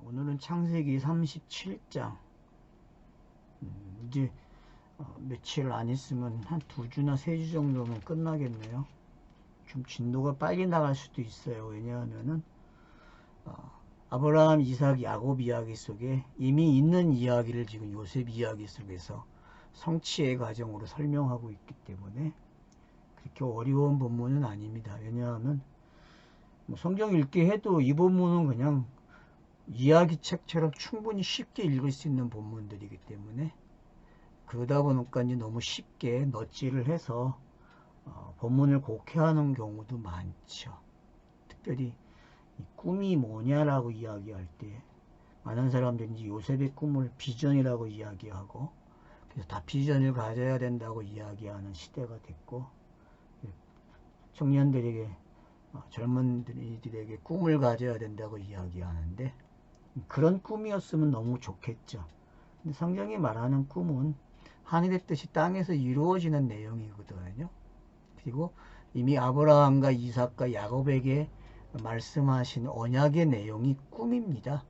오늘은 창세기 37장. 이제 며칠 안 있으면 한 2주나 3주 정도면 끝나겠네요. 좀 진도가 빨리 나갈 수도 있어요. 왜냐하면은 아브라함, 이삭, 야곱 이야기 속에 이미 있는 이야기를 지금 요셉 이야기 속에서 성취의 과정으로 설명하고 있기 때문에 그렇게 어려운 본문은 아닙니다. 왜냐하면 뭐 성경 읽기 해도 이 본문은 그냥 이야기책처럼 충분히 쉽게 읽을 수 있는 본문들이기 때문에, 그러다 보니까 이제 너무 쉽게 넛질을 해서 본문을 곡해하는 경우도 많죠. 특별히 이 꿈이 뭐냐라고 이야기할 때 많은 사람들이 이제 요셉의 꿈을 비전이라고 이야기하고, 그래서 다 비전을 가져야 된다고 이야기하는 시대가 됐고, 청년들에게 젊은이들에게 꿈을 가져야 된다고 이야기하는데, 그런 꿈이었으면 너무 좋겠죠. 근데 성경이 말하는 꿈은 하늘의 뜻이 땅에서 이루어지는 내용이거든요. 그리고 이미 아브라함과 이삭과 야곱에게 말씀하신 언약의 내용이 꿈입니다.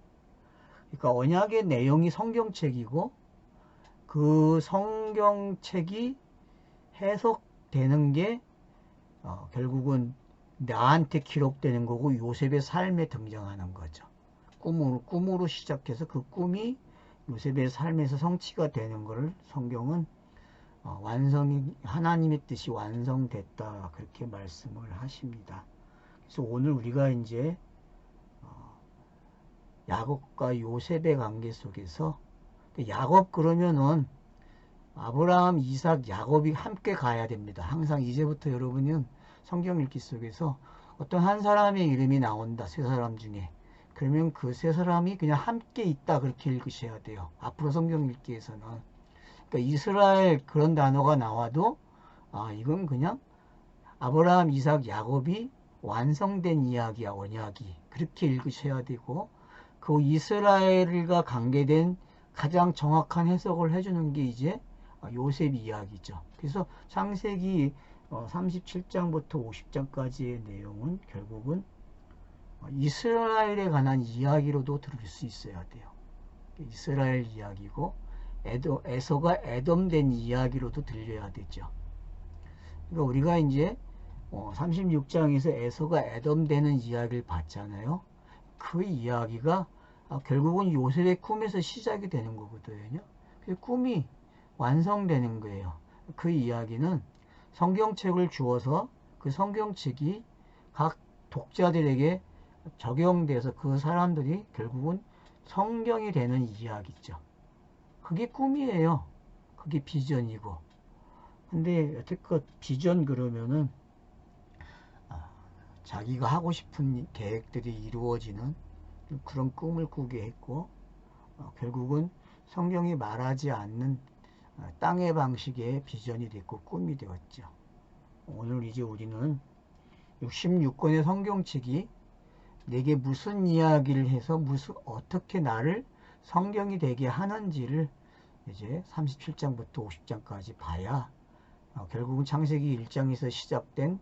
그러니까 언약의 내용이 성경책이고, 그 성경책이 해석되는 게 결국은 나한테 기록되는 거고 요셉의 삶에 등장하는 거죠. 꿈으로 시작해서 그 꿈이 요셉의 삶에서 성취가 되는 것을 성경은 하나님의 뜻이 완성됐다, 그렇게 말씀을 하십니다. 그래서 오늘 우리가 이제 야곱과 요셉의 관계 속에서, 야곱 그러면은 아브라함, 이삭, 야곱이 함께 가야 됩니다. 항상 이제부터 여러분은 성경 읽기 속에서 어떤 한 사람의 이름이 나온다, 세 사람 중에. 그러면 그 세 사람이 그냥 함께 있다, 그렇게 읽으셔야 돼요. 앞으로 성경 읽기에서는. 그러니까 이스라엘 그런 단어가 나와도 이건 그냥 아브라함, 이삭, 야곱이 완성된 이야기야, 언약이. 그렇게 읽으셔야 되고, 그 이스라엘과 관계된 가장 정확한 해석을 해주는 게 이제 요셉 이야기죠. 그래서 창세기 37장부터 50장까지의 내용은 결국은 이스라엘에 관한 이야기로도 들을 수 있어야 돼요. 이스라엘 이야기고, 에서가 에돔된 이야기로도 들려야 되죠. 그러니까 우리가 이제 36장에서 에서가 에돔되는 이야기를 봤잖아요. 그 이야기가 결국은 요셉의 꿈에서 시작이 되는 거거든요. 그 꿈이 완성되는 거예요. 그 이야기는 성경책을 주어서 그 성경책이 각 독자들에게 적용돼서 그 사람들이 결국은 성경이 되는 이야기죠. 그게 꿈이에요. 그게 비전이고. 근데 여태껏 비전 그러면은 자기가 하고 싶은 계획들이 이루어지는 그런 꿈을 꾸게 했고, 결국은 성경이 말하지 않는 땅의 방식의 비전이 됐고 꿈이 되었죠. 오늘 이제 우리는 66권의 성경책이 내게 무슨 이야기를 해서 어떻게 나를 성경이 되게 하는지를 이제 37장부터 50장까지 봐야 결국은 창세기 1장에서 시작된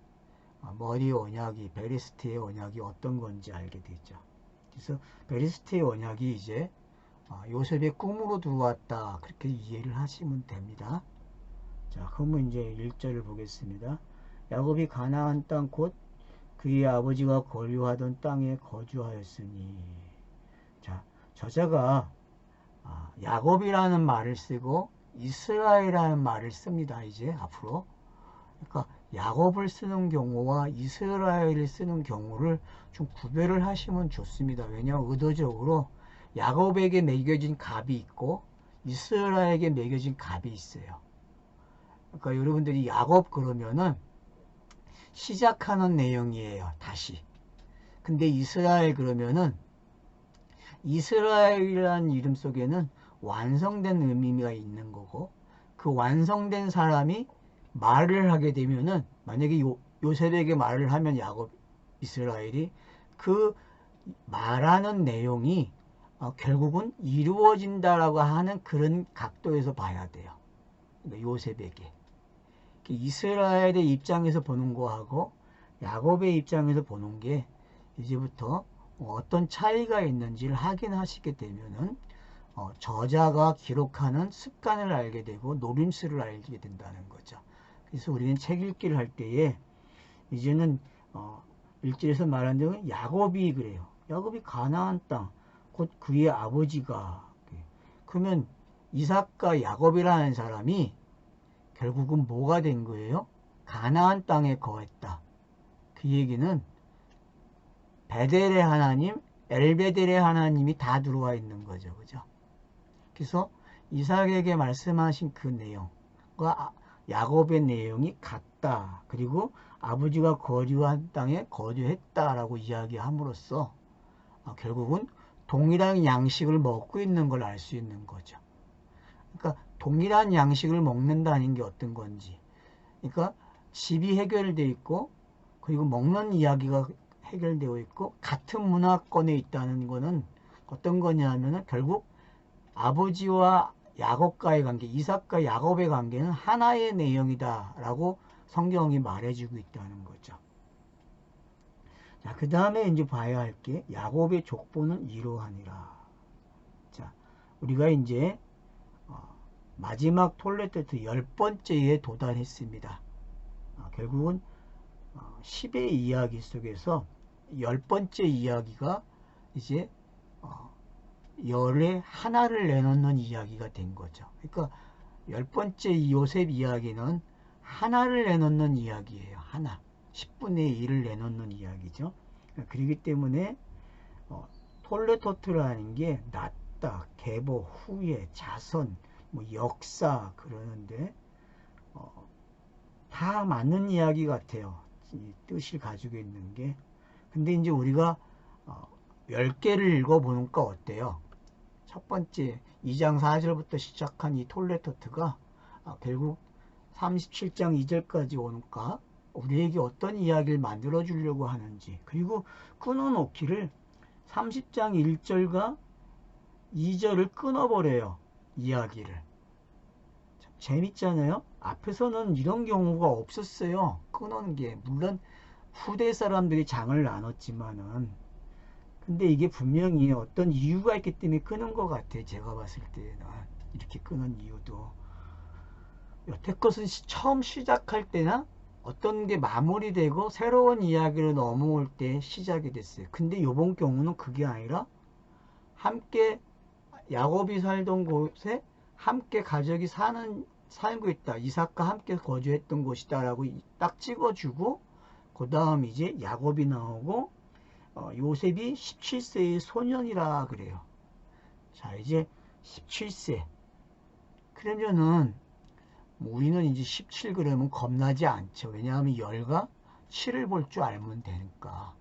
머리의 언약이, 베리스트의 언약이 어떤 건지 알게 되죠. 그래서 베리스트의 언약이 이제 요셉의 꿈으로 들어왔다, 그렇게 이해를 하시면 됩니다. 자, 그러면 이제 1절을 보겠습니다. 야곱이 가나안 땅 곧 그의 아버지가 거류하던 땅에 거주하였으니. 자, 저자가 야곱이라는 말을 쓰고 이스라엘이라는 말을 씁니다. 이제 앞으로. 그러니까 야곱을 쓰는 경우와 이스라엘을 쓰는 경우를 좀 구별을 하시면 좋습니다. 왜냐하면 의도적으로 야곱에게 매겨진 값이 있고 이스라엘에게 매겨진 값이 있어요. 그러니까 여러분들이 야곱 그러면은 시작하는 내용이에요, 다시. 근데 이스라엘 그러면은 이스라엘이라는 이름 속에는 완성된 의미가 있는 거고, 그 완성된 사람이 말을 하게 되면은, 만약에 요셉에게 말을 하면 야곱, 이스라엘이 그 말하는 내용이 결국은 이루어진다라고 하는 그런 각도에서 봐야 돼요. 그러니까 요셉에게. 이스라엘의 입장에서 보는 거하고 야곱의 입장에서 보는 게 이제부터 어떤 차이가 있는지를 확인하시게 되면은 저자가 기록하는 습관을 알게 되고 노림수를 알게 된다는 거죠. 그래서 우리는 책 읽기를 할 때에 이제는 일절에서 말한 대로 야곱이 그래요. 야곱이 가나안 땅, 곧 그의 아버지가. 그러면 이삭과 야곱이라는 사람이 결국은 뭐가 된 거예요? 가나안 땅에 거했다. 그 얘기는 베델의 하나님, 엘베델의 하나님이 다 들어와 있는 거죠. 그죠? 그래서 이삭에게 말씀하신 그 내용과 야곱의 내용이 같다. 그리고 아버지가 거주한 땅에 거주했다라고 이야기함으로써 결국은 동일한 양식을 먹고 있는 걸 알 수 있는 거죠. 그러니까 동일한 양식을 먹는다는 게 어떤 건지. 그러니까 집이 해결되어 있고 그리고 먹는 이야기가 해결되어 있고 같은 문화권에 있다는 거는 어떤 거냐면은 결국 아버지와 야곱과의 관계, 이삭과 야곱의 관계는 하나의 내용이다라고 성경이 말해주고 있다는 거죠. 자, 그 다음에 이제 봐야 할 게 야곱의 족보는 이러하니라. 자, 우리가 이제 마지막 톨레토트 10번째에 도달했습니다. 결국은 10의 이야기 속에서 10번째 이야기가 이제 열의 하나를 내놓는 이야기가 된 거죠. 그러니까 10번째 요셉 이야기는 하나를 내놓는 이야기예요. 하나. 10분의 1을 내놓는 이야기죠. 그렇기 때문에 톨레토트라는 게 낫다, 계보, 후예, 자선, 뭐 역사 그러는데 다 맞는 이야기 같아요. 이 뜻을 가지고 있는 게. 근데 이제 우리가 10개를 읽어보니까 어때요? 첫 번째 2장 4절부터 시작한 이 톨레토트가 결국 37장 2절까지 오니까 우리에게 어떤 이야기를 만들어 주려고 하는지, 그리고 끊어놓기를 30장 1절과 2절을 끊어버려요. 이야기를. 재밌잖아요. 앞에서는 이런 경우가 없었어요. 끊은 게. 물론 후대 사람들이 장을 나눴지만은, 근데 이게 분명히 어떤 이유가 있기 때문에 끊은 것 같아. 제가 봤을 때는 이렇게 끊은 이유도 여태껏은 처음 시작할 때나 어떤 게 마무리되고 새로운 이야기로 넘어올 때 시작이 됐어요. 근데 이번 경우는 그게 아니라 함께 야곱이 살던 곳에 함께 가족이 살고 있다. 이삭과 함께 거주했던 곳이다 라고 딱 찍어주고, 그 다음 이제 야곱이 나오고 요셉이 17세의 소년이라 그래요. 자, 이제 17세. 그러면은 우리는 이제 17 그러면 겁나지 않죠. 왜냐하면 열과 7을 볼 줄 알면 되니까.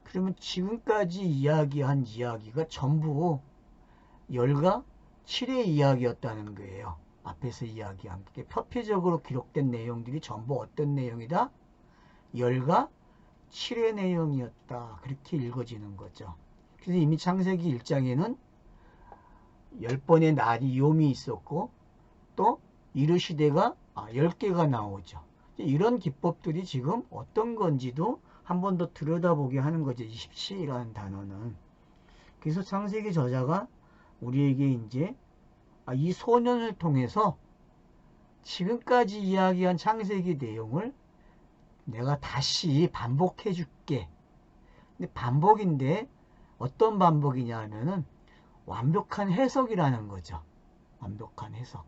그러면 지금까지 이야기한 이야기가 전부 열과 7의 이야기였다는 거예요. 앞에서 이야기한 게 표피적으로 기록된 내용들이 전부 어떤 내용이다? 열과 7의 내용이었다. 그렇게 읽어지는 거죠. 그래서 이미 창세기 1장에는 10번의 나리옴이 있었고 또 이르시대가 10개가 나오죠. 이런 기법들이 지금 어떤 건지도 한 번 더 들여다보게 하는 거죠. 27이라는 단어는. 그래서 창세기 저자가 우리에게 이제 이 소년을 통해서 지금까지 이야기한 창세기 내용을 내가 다시 반복해 줄게. 근데 반복인데 어떤 반복이냐 하면은 완벽한 해석이라는 거죠. 완벽한 해석.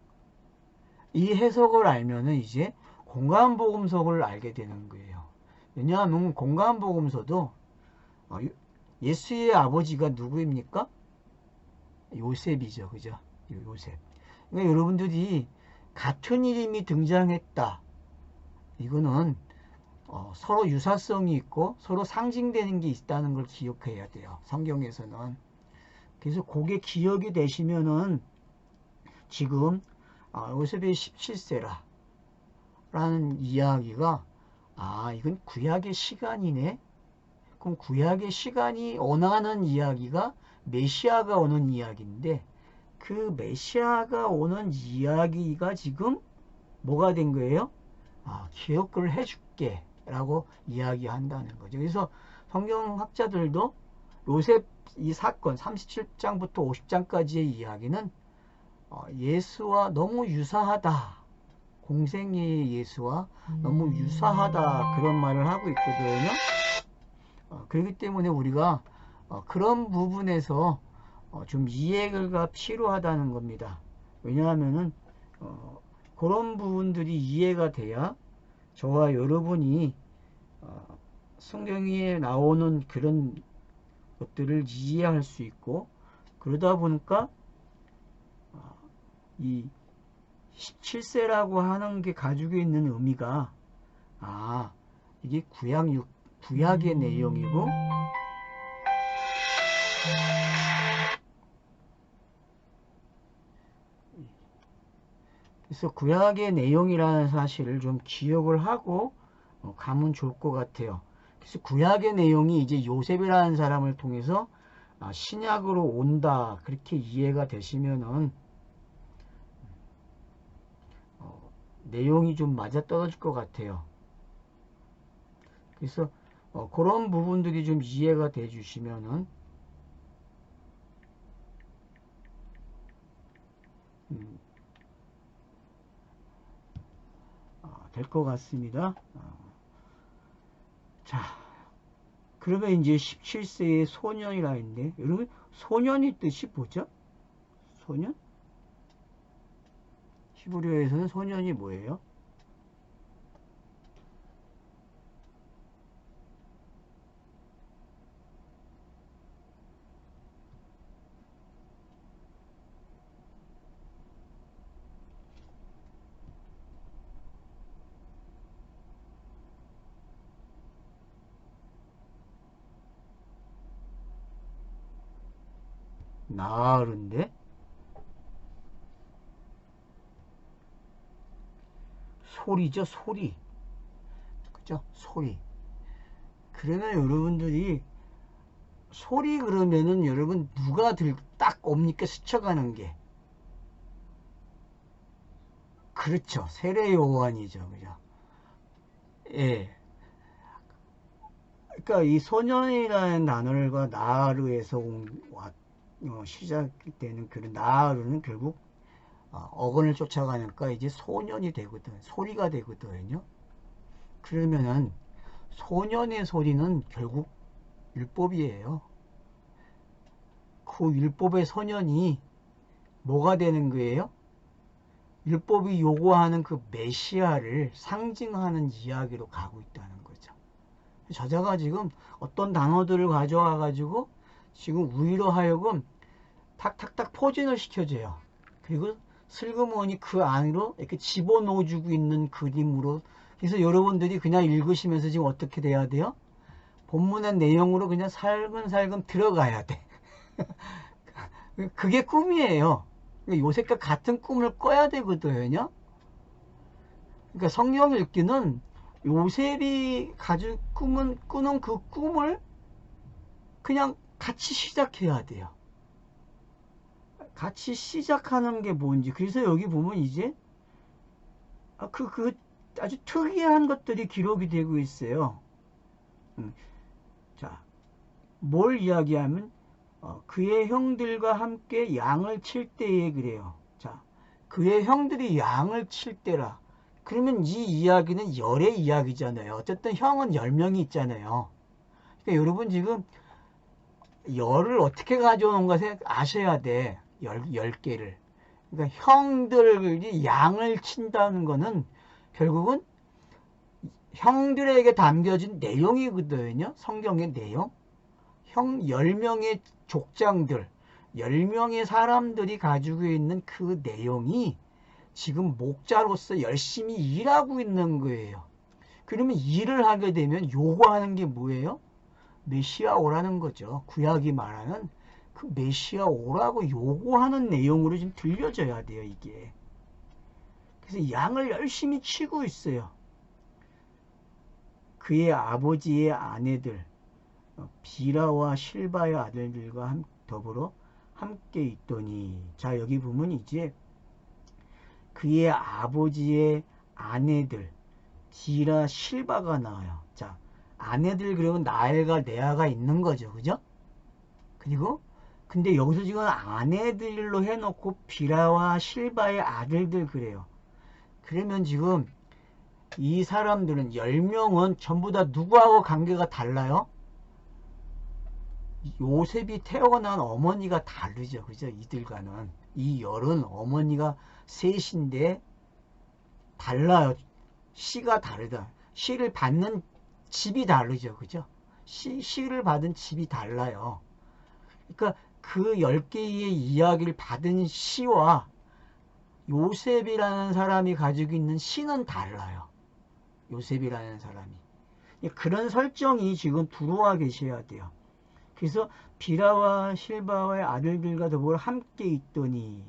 이 해석을 알면은 이제 공간복음서를 알게 되는 거예요. 왜냐하면 공간복음서도 예수의 아버지가 누구입니까? 요셉이죠. 그죠? 요셉. 그러니까 여러분들이 같은 이름이 등장했다. 이거는 서로 유사성이 있고 서로 상징되는 게 있다는 걸 기억해야 돼요. 성경에서는. 그래서 그게 기억이 되시면은 지금 요셉이 17세라 라는 이야기가 이건 구약의 시간이네. 그럼 구약의 시간이 원하는 이야기가 메시아가 오는 이야기인데, 그 메시아가 오는 이야기가 지금 뭐가 된 거예요? 기억을 해줄게 라고 이야기한다는 거죠. 그래서 성경학자들도 요셉 이 사건 37장부터 50장까지의 이야기는 예수와 너무 유사하다. 공생의 예수와 너무 유사하다. 그런 말을 하고 있거든요. 그렇기 때문에 우리가 그런 부분에서 좀 이해가 필요하다는 겁니다. 왜냐하면은 그런 부분들이 이해가 돼야 저와 여러분이 성경에 나오는 그런 것들을 이해할 수 있고, 그러다 보니까 이 17세라고 하는 게 가지고 있는 의미가 이게 구약의 내용이고, 그래서 구약의 내용이라는 사실을 좀 기억을 하고 가면 좋을 것 같아요. 그래서 구약의 내용이 이제 요셉이라는 사람을 통해서 신약으로 온다, 그렇게 이해가 되시면은 내용이 좀 맞아떨어질 것 같아요. 그래서 그런 부분들이 좀 이해가 돼 주시면은 될 것 같습니다. 자, 그러면 이제 17세의 소년이라 했는데, 여러분 소년이 뜻이 뭐죠? 소년? 히브리어에서는 소년이 뭐예요? 나으른데? 소리죠, 소리. 그죠? 소리. 그러면 여러분들이 소리 그러면은 여러분 누가 딱 옵니까? 스쳐가는 게. 그렇죠. 세례 요한이죠. 그죠? 예. 그러니까 이 소년이라는 단어가 나르에서 시작되는 그런 나르는 결국 어근을 쫓아가니까 이제 소년이 되거든. 소리가 되거든요. 그러면은 소년의 소리는 결국 율법이에요. 그 율법의 소년이 뭐가 되는 거예요? 율법이 요구하는 그 메시아를 상징하는 이야기로 가고 있다는 거죠. 저자가 지금 어떤 단어들을 가져와 가지고 지금 우리로 하여금 탁탁탁 포진을 시켜줘요. 그리고 슬그머니 그 안으로 이렇게 집어넣어주고 있는 그림으로. 그래서 여러분들이 그냥 읽으시면서 지금 어떻게 돼야 돼요? 본문의 내용으로 그냥 살금살금 들어가야 돼. 그게 꿈이에요. 요셉과 같은 꿈을 꿔야 되거든요. 그러니까 성경 읽기는 요셉이 가지고 꾸는 그 꿈을 그냥 같이 시작해야 돼요. 같이 시작하는 게 뭔지. 그래서 여기 보면 이제 그 아주 특이한 것들이 기록이 되고 있어요. 자, 뭘 이야기하면 그의 형들과 함께 양을 칠 때에 그래요. 자, 그의 형들이 양을 칠 때라. 그러면 이 이야기는 열의 이야기잖아요. 어쨌든 형은 10명이 있잖아요. 그러니까 여러분 지금 열을 어떻게 가져오는가 아셔야 돼. 10개를. 그러니까 형들이 양을 친다는 거는 결국은 형들에게 담겨진 내용이거든요. 성경의 내용. 형 10명의 족장들, 10명의 사람들이 가지고 있는 그 내용이 지금 목자로서 열심히 일하고 있는 거예요. 그러면 일을 하게 되면 요구하는 게 뭐예요? 메시아 오라는 거죠. 구약이 말하는 그 메시아 오라고 요구하는 내용으로 좀 들려져야 돼요, 이게. 그래서 양을 열심히 치고 있어요. 그의 아버지의 아내들, 비라와 실바의 아들들과 더불어 함께 있더니. 자, 여기 보면 이제 그의 아버지의 아내들, 디라, 실바가 나와요. 자, 아내들 그러면 나엘과 레아가 있는 거죠. 그죠? 그리고 근데 여기서 지금 아내들로 해놓고 비라와 실바의 아들들 그래요. 그러면 지금 이 사람들은 10명은 전부 다 누구하고 관계가 달라요? 요셉이 태어난 어머니가 다르죠. 그죠? 이들과는. 이 열은 어머니가 셋인데 달라요. 씨가 다르다. 씨를 받는 집이 다르죠. 그죠? 씨를 받은 집이 달라요. 그러니까 그 10개의 이야기를 받은 씨와 요셉이라는 사람이 가지고 있는 씨는 달라요. 요셉이라는 사람이. 그런 설정이 지금 들어와 계셔야 돼요. 그래서 비라와 실바와의 아들들과 더불어 함께 있더니,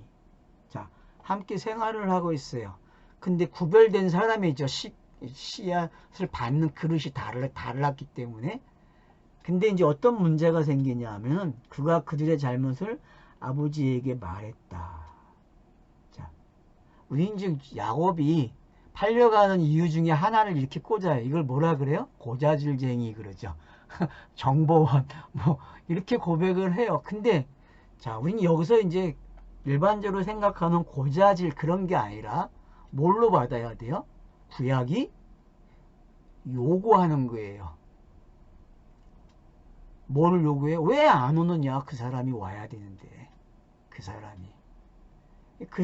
자, 함께 생활을 하고 있어요. 근데 구별된 사람이죠. 씨앗을 받는 그릇이 달랐기 때문에. 근데 이제 어떤 문제가 생기냐 하면 그가 그들의 잘못을 아버지에게 말했다. 자, 우리 이제 야곱이 팔려가는 이유 중에 하나를 이렇게 꽂아요. 이걸 뭐라 그래요? 고자질쟁이 그러죠. 정보원 뭐 이렇게 고백을 해요. 근데 자, 우리는 여기서 이제 일반적으로 생각하는 고자질 그런 게 아니라 뭘로 받아야 돼요? 구약이 요구하는 거예요. 뭐를 요구해? 왜 안 오느냐? 그 사람이 와야 되는데. 그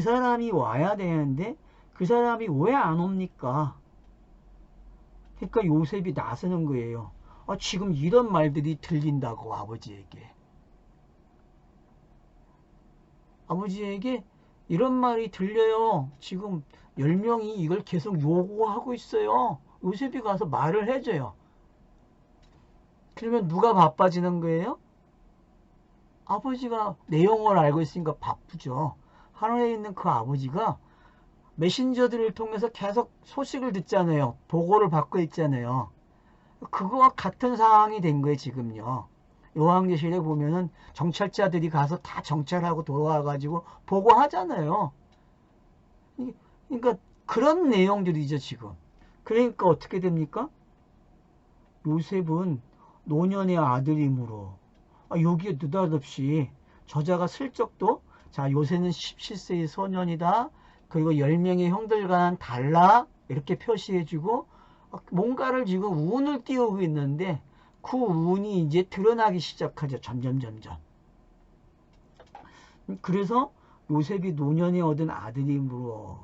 사람이 와야 되는데 그 사람이 왜 안 옵니까? 그러니까 요셉이 나서는 거예요. 지금 이런 말들이 들린다고 아버지에게. 아버지에게 이런 말이 들려요. 지금 10명이 이걸 계속 요구하고 있어요. 요셉이 가서 말을 해줘요. 그러면 누가 바빠지는 거예요? 아버지가 내용을 알고 있으니까 바쁘죠. 하늘에 있는 그 아버지가 메신저들을 통해서 계속 소식을 듣잖아요. 보고를 받고 있잖아요. 그거와 같은 상황이 된 거예요, 지금요. 요한계시록에 보면은 정찰자들이 가서 다 정찰하고 돌아와가지고 보고하잖아요. 그러니까 그런 내용들이죠, 지금. 그러니까 어떻게 됩니까? 요셉은 노년의 아들이므로 여기에 느닷없이 저자가 슬쩍도 자, 요새는 17세의 소년이다. 그리고 10명의 형들과는 달라. 이렇게 표시해주고 뭔가를 지금 운을 띄우고 있는데 그 운이 이제 드러나기 시작하죠. 점점. 그래서 요셉이 노년에 얻은 아들이므로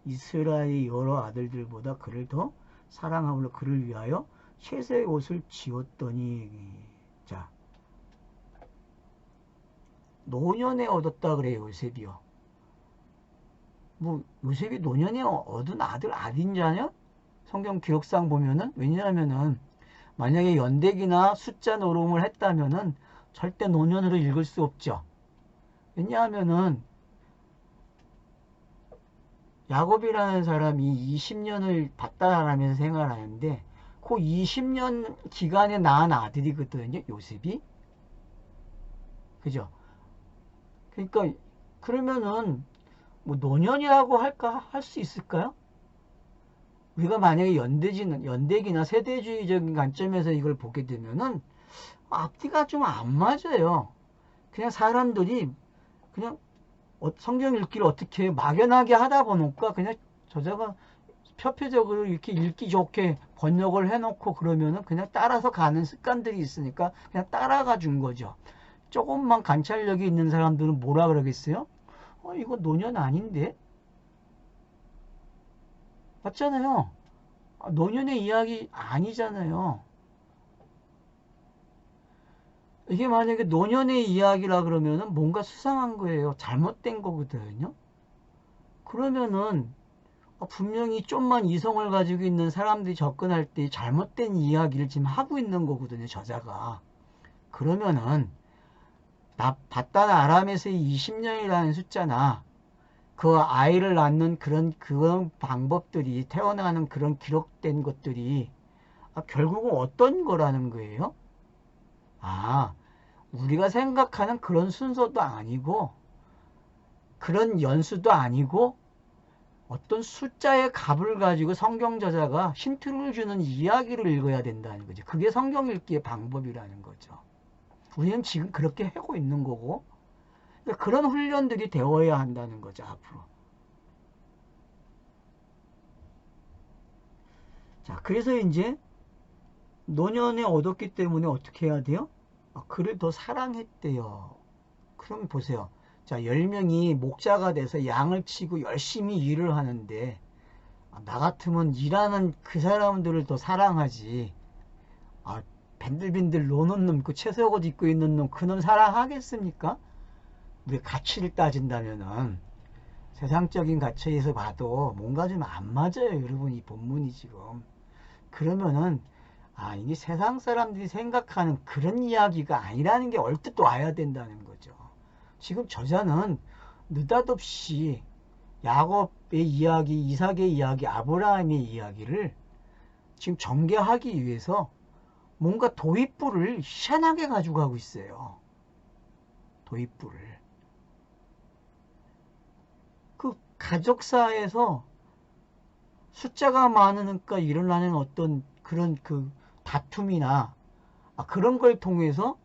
이스라엘의 여러 아들들보다 그를 더 사랑함으로 그를 위하여 채소의 옷을 지었더니, 자, 노년에 얻었다 그래요. 요셉이요. 뭐 요셉이 노년에 얻은 아들 아닌자냐? 성경 기록상 보면은, 왜냐하면은 만약에 연대기나 숫자 노름을 했다면은 절대 노년으로 읽을 수 없죠. 왜냐하면은 야곱이라는 사람이 20년을 바다라면서 생활하는데 그 20년 기간에 낳은 아들이거든요, 요셉이. 그죠? 그러니까 그러면은 뭐 노년이라고 할 수 있을까요? 우리가 만약에 연대기나 세대주의적인 관점에서 이걸 보게 되면은 앞뒤가 좀 안 맞아요. 그냥 사람들이 그냥 성경 읽기를 어떻게 막연하게 하다 보니까 그냥 저자가 표표적으로 이렇게 읽기 좋게 번역을 해놓고 그러면은 그냥 따라서 가는 습관들이 있으니까 그냥 따라가 준 거죠. 조금만 관찰력이 있는 사람들은 뭐라 그러겠어요? 이거 노년 아닌데? 맞잖아요. 노년의 이야기 아니잖아요. 이게 만약에 노년의 이야기라 그러면은 뭔가 수상한 거예요. 잘못된 거거든요. 그러면은 분명히 좀만 이성을 가지고 있는 사람들이 접근할 때 잘못된 이야기를 지금 하고 있는 거거든요. 저자가. 그러면은 바단 아람에서의 20년이라는 숫자나 그 아이를 낳는 그런 방법들이 태어나는 그런 기록된 것들이 결국은 어떤 거라는 거예요? 우리가 생각하는 그런 순서도 아니고 그런 연수도 아니고 어떤 숫자의 값을 가지고 성경 저자가 힌트를 주는 이야기를 읽어야 된다는 거죠. 그게 성경 읽기의 방법이라는 거죠. 우리는 지금 그렇게 하고 있는 거고, 그러니까 그런 훈련들이 되어야 한다는 거죠, 앞으로. 자, 그래서 이제 노년에 얻었기 때문에 어떻게 해야 돼요? 그를 더 사랑했대요. 그럼 보세요. 자, 10명이 목자가 돼서 양을 치고 열심히 일을 하는데, 나 같으면 일하는 그 사람들을 더 사랑하지. 밴들밴들 노는 놈, 그 채색옷 입고 있는 놈, 그 놈 사랑하겠습니까? 우리 가치를 따진다면은, 세상적인 가치에서 봐도 뭔가 좀 안 맞아요, 여러분. 이 본문이 지금. 그러면은, 이게 세상 사람들이 생각하는 그런 이야기가 아니라는 게 얼뜻 와야 된다는 거죠. 지금 저자는 느닷없이 야곱의 이야기, 이삭의 이야기, 아브라함의 이야기를 지금 전개하기 위해서 뭔가 도입부를 희한하게 가지고 가고 있어요. 도입부를. 그 가족사에서 숫자가 많으니까 일어나는 어떤 그런 그 다툼이나 그런 걸 통해서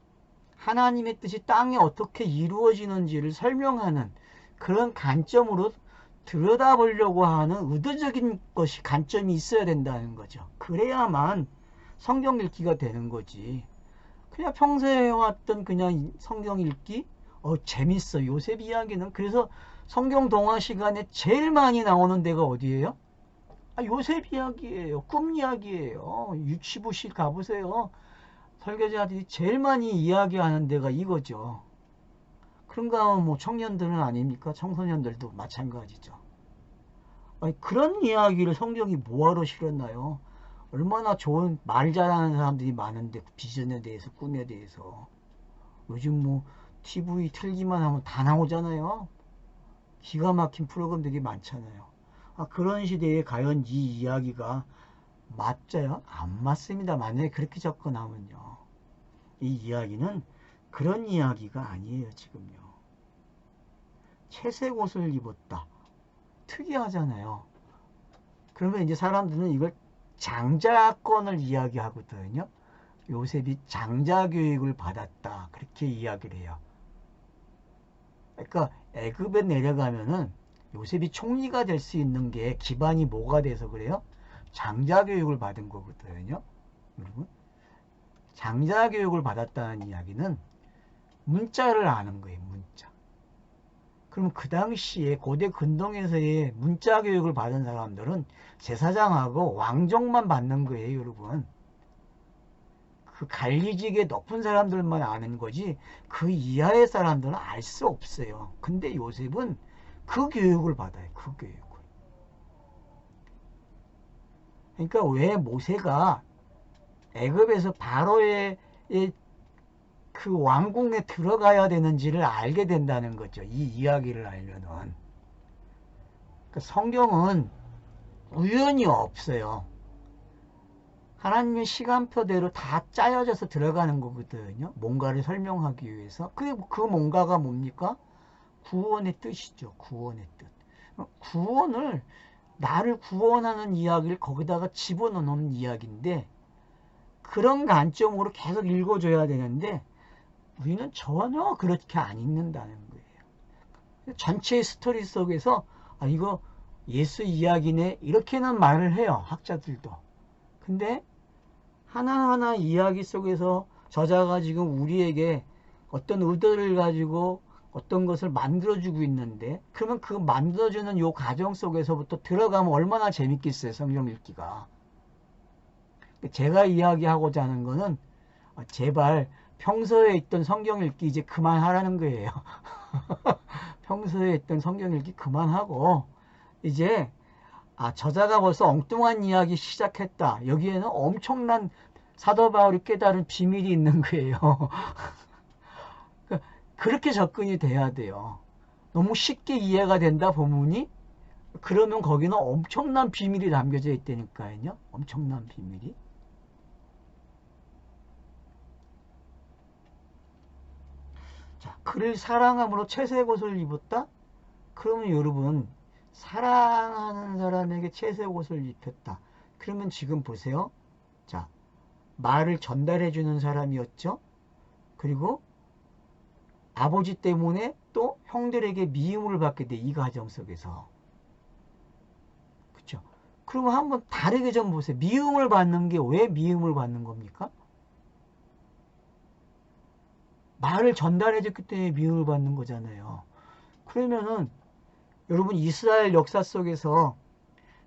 하나님의 뜻이 땅에 어떻게 이루어지는지를 설명하는 그런 관점으로 들여다보려고 하는 의도적인 것이 관점이 있어야 된다는 거죠. 그래야만 성경 읽기가 되는 거지. 그냥 평소에 해왔던 그냥 성경 읽기 재밌어. 요셉 이야기는. 그래서 성경 동화 시간에 제일 많이 나오는 데가 어디예요? 요셉 이야기예요. 꿈 이야기예요. 유치부실 가보세요. 설교자들이 제일 많이 이야기하는 데가 이거죠. 그런가 하면 뭐 청년들은 아닙니까? 청소년들도 마찬가지죠. 그런 이야기를 성경이 뭐하러 실었나요? 얼마나 좋은 말 잘하는 사람들이 많은데 비전에 대해서, 꿈에 대해서. 요즘 뭐 TV 틀기만 하면 다 나오잖아요. 기가 막힌 프로그램들이 많잖아요. 그런 시대에 과연 이 이야기가 맞아요? 안 맞습니다. 만약에 그렇게 접근하면요. 이 이야기는 그런 이야기가 아니에요. 지금요. 채색 옷을 입었다. 특이하잖아요. 그러면 이제 사람들은 이걸 장자권을 이야기하거든요. 요셉이 장자 교육을 받았다. 그렇게 이야기를 해요. 그러니까 애굽에 내려가면은 요셉이 총리가 될 수 있는 게 기반이 뭐가 돼서 그래요? 장자 교육을 받은 거거든요. 여러분, 장자 교육을 받았다는 이야기는 문자를 아는 거예요. 문자. 그럼 그 당시에 고대 근동에서의 문자 교육을 받은 사람들은 제사장하고 왕족만 받는 거예요, 여러분. 그 관리직에 높은 사람들만 아는 거지 그 이하의 사람들은 알 수 없어요. 근데 요셉은 그 교육을 받아요. 그 교육을. 그러니까 왜 모세가 애굽에서 바로의 그 왕궁에 들어가야 되는지를 알게 된다는 거죠. 이 이야기를 알면은. 그러니까 성경은 우연이 없어요. 하나님의 시간표대로 다 짜여져서 들어가는 거거든요. 뭔가를 설명하기 위해서. 그 뭔가가 뭡니까? 구원의 뜻이죠. 구원의 뜻. 구원을, 나를 구원하는 이야기를 거기다가 집어넣는 이야기인데, 그런 관점으로 계속 읽어줘야 되는데, 우리는 전혀 그렇게 안 읽는다는 거예요. 전체의 스토리 속에서, 이거 예수 이야기네. 이렇게는 말을 해요. 학자들도. 근데, 하나하나 이야기 속에서 저자가 지금 우리에게 어떤 의도를 가지고 어떤 것을 만들어주고 있는데, 그러면 그 만들어주는 요 과정 속에서부터 들어가면 얼마나 재밌겠어요, 성경 읽기가. 제가 이야기하고자 하는 거는, 제발 평소에 있던 성경 읽기 이제 그만하라는 거예요. 평소에 있던 성경 읽기 그만하고, 이제, 저자가 벌써 엉뚱한 이야기 시작했다. 여기에는 엄청난 사도 바울이 깨달은 비밀이 있는 거예요. 그렇게 접근이 돼야 돼요. 너무 쉽게 이해가 된다 본문이? 그러면 거기는 엄청난 비밀이 담겨져 있다니까요. 엄청난 비밀이. 자, 그를 사랑함으로 채색 옷을 입었다? 그러면 여러분, 사랑하는 사람에게 채색 옷을 입혔다. 그러면 지금 보세요. 자, 말을 전달해 주는 사람이었죠. 그리고 아버지 때문에 또 형들에게 미움을 받게 돼. 이 가정 속에서. 그쵸? 그러면 한번 다르게 좀 보세요. 미움을 받는 게 왜 미움을 받는 겁니까? 말을 전달해줬기 때문에 미움을 받는 거잖아요. 그러면은 여러분 이스라엘 역사 속에서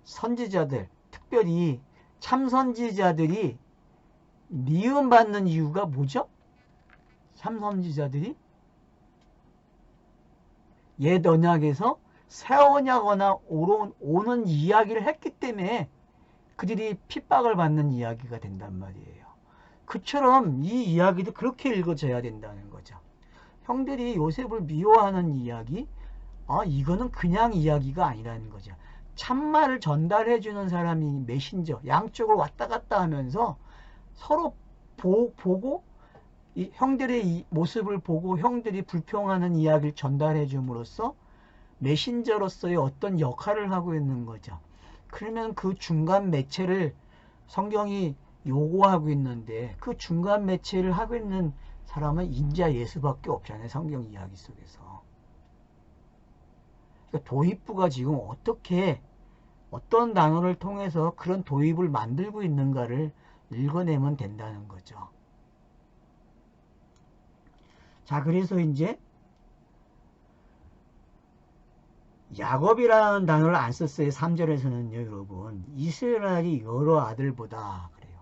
선지자들, 특별히 참선지자들이 미움받는 이유가 뭐죠? 참선지자들이 옛 언약에서 새 언약거나 오는 이야기를 했기 때문에 그들이 핍박을 받는 이야기가 된단 말이에요. 그처럼 이 이야기도 그렇게 읽어져야 된다는 거죠. 형들이 요셉을 미워하는 이야기, 이거는 그냥 이야기가 아니라는 거죠. 참말을 전달해주는 사람이 메신저, 양쪽을 왔다 갔다 하면서 서로 보고 이 형들의 이 모습을 보고 형들이 불평하는 이야기를 전달해 줌으로써 메신저로서의 어떤 역할을 하고 있는 거죠. 그러면 그 중간 매체를 성경이 요구하고 있는데 그 중간 매체를 하고 있는 사람은 인자 예수밖에 없잖아요. 성경 이야기 속에서. 그러니까 도입부가 지금 어떻게 어떤 단어를 통해서 그런 도입을 만들고 있는가를 읽어내면 된다는 거죠. 자, 그래서 이제 야곱이라는 단어를 안 썼어요. 3절에서는요, 여러분. 이스라엘이 여러 아들보다 그래요.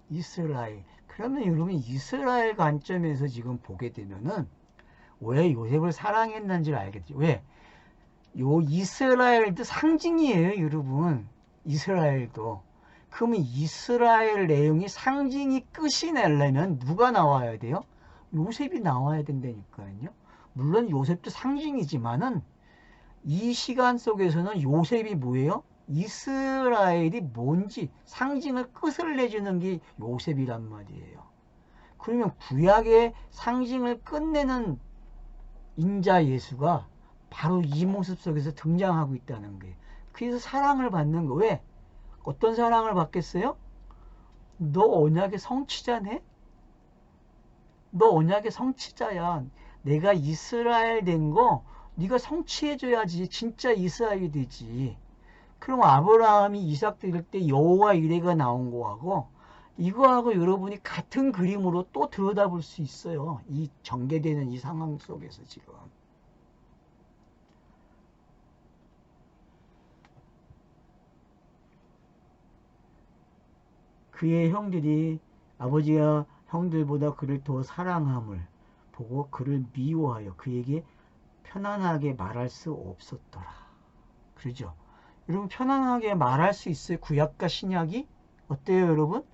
이스라엘. 그러면 여러분 이스라엘 관점에서 지금 보게 되면은 왜 요셉을 사랑했는지를 알겠죠. 왜? 요 이스라엘도 상징이에요, 여러분. 이스라엘도. 그러면 이스라엘 내용이 상징이 끝이 내려면 누가 나와야 돼요? 요셉이 나와야 된다니까요. 물론 요셉도 상징이지만은 이 시간 속에서는 요셉이 뭐예요? 이스라엘이 뭔지 상징을 끝을 내주는 게 요셉이란 말이에요. 그러면 구약의 상징을 끝내는 인자 예수가 바로 이 모습 속에서 등장하고 있다는 거예요. 그래서 사랑을 받는 거. 왜? 어떤 사랑을 받겠어요? 너 언약의 성취자네? 너 언약의 성취자야. 내가 이스라엘 된 거 네가 성취해줘야지 진짜 이스라엘이 되지. 그럼 아브라함이 이삭 드릴 때 여호와 이레가 나온 거하고 이거하고 여러분이 같은 그림으로 또 들여다볼 수 있어요. 이 전개되는 이 상황 속에서 지금. 그의 형들이 아버지가 형들보다 그를 더 사랑함을 보고 그를 미워하여 그에게 편안하게 말할 수 없었더라. 그러죠? 여러분 편안하게 말할 수 있어요? 구약과 신약이? 어때요 여러분?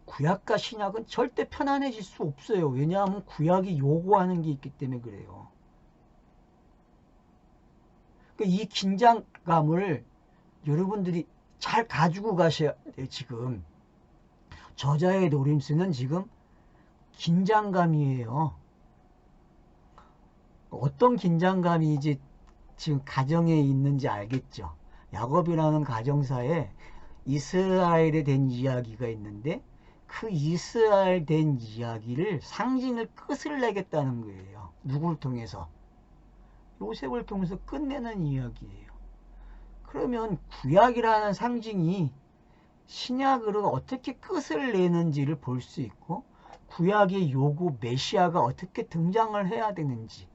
구약과 신약은 절대 편안해질 수 없어요. 왜냐하면 구약이 요구하는 게 있기 때문에 그래요. 그러니까 이 긴장감을 여러분들이 잘 가지고 가셔야 돼요. 지금 저자의 노림수는 지금 긴장감이에요. 어떤 긴장감이 지금 가정에 있는지 알겠죠? 야곱이라는 가정사에 이스라엘에 대한 이야기가 있는데 그 이스라엘 된 이야기를 상징을 끝을 내겠다는 거예요. 누구를 통해서? 요셉을 통해서 끝내는 이야기예요. 그러면 구약이라는 상징이 신약으로 어떻게 끝을 내는지를 볼 수 있고 구약의 요구 메시아가 어떻게 등장을 해야 되는지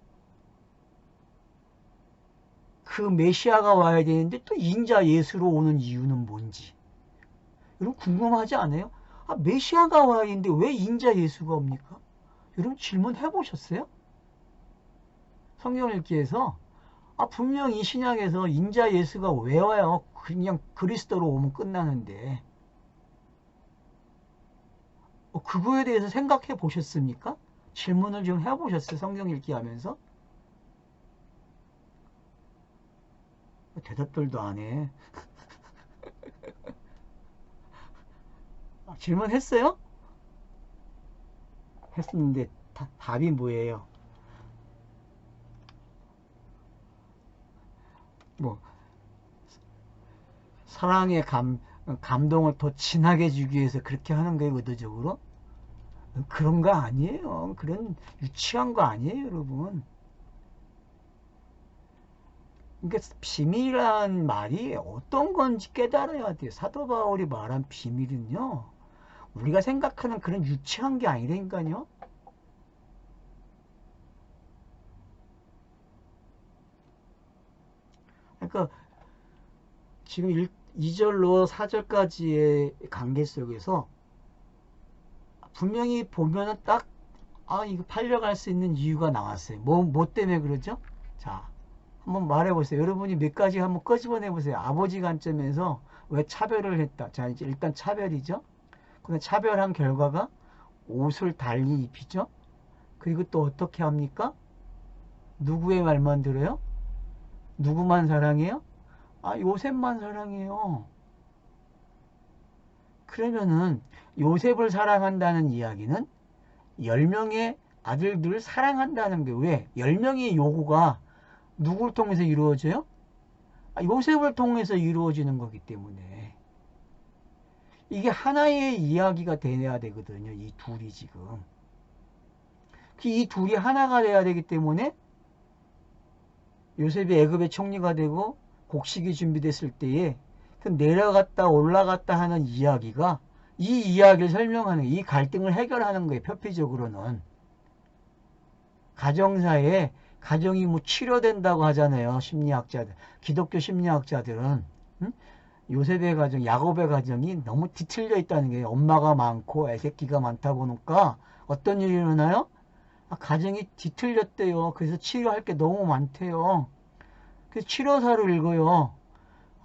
그 메시아가 와야 되는데 또 인자 예수로 오는 이유는 뭔지 여러분 궁금하지 않아요? 메시아가 와야 되는데 왜 인자 예수가 옵니까? 여러분 질문해 보셨어요? 성경 읽기에서 분명히 신약에서 인자 예수가 왜 와요? 그냥 그리스도로 오면 끝나는데 그거에 대해서 생각해 보셨습니까? 질문을 좀 해보셨어요? 성경 읽기 하면서? 대답들도 안 해. 질문했어요? 했었는데 답이 뭐예요? 뭐 사랑의 감동을 더 진하게 주기 위해서 그렇게 하는 거예요, 의도적으로? 그런 거 아니에요. 그런 유치한 거 아니에요, 여러분. 그러니까 비밀이란 말이 어떤 건지 깨달아야 돼요. 사도 바울이 말한 비밀은요, 우리가 생각하는 그런 유치한 게 아니라니까요. 그러니까 지금 2절로 4절까지의 관계 속에서 분명히 보면은 딱, 이거 팔려갈 수 있는 이유가 나왔어요. 뭐 때문에 그러죠? 자, 한번 말해보세요. 여러분이 몇 가지 한번 끄집어내보세요. 아버지 관점에서 왜 차별을 했다. 자, 이제 일단 차별이죠. 근데 차별한 결과가 옷을 달리 입히죠. 그리고 또 어떻게 합니까? 누구의 말만 들어요? 누구만 사랑해요? 요셉만 사랑해요. 그러면은 요셉을 사랑한다는 이야기는 10명의 아들들을 사랑한다는 게 왜? 10명의 요구가 누구를 통해서 이루어져요? 요셉을 통해서 이루어지는 거기 때문에 이게 하나의 이야기가 돼야 되거든요. 이 둘이 지금. 이 둘이 하나가 돼야 되기 때문에 요셉이 애굽의 총리가 되고 곡식이 준비됐을 때에 그 내려갔다 올라갔다 하는 이야기가 이 이야기를 설명하는, 이 갈등을 해결하는 거예요. 표피적으로는. 가정사에 가정이 뭐 치료된다고 하잖아요. 심리학자들, 기독교 심리학자들은. 응? 요셉의 가정, 야곱의 가정이 너무 뒤틀려 있다는 게, 엄마가 많고 애새끼가 많다 보니까 어떤 일이 일어나요? 가정이 뒤틀렸대요. 그래서 치료할 게 너무 많대요. 그래서 치료사를 읽어요.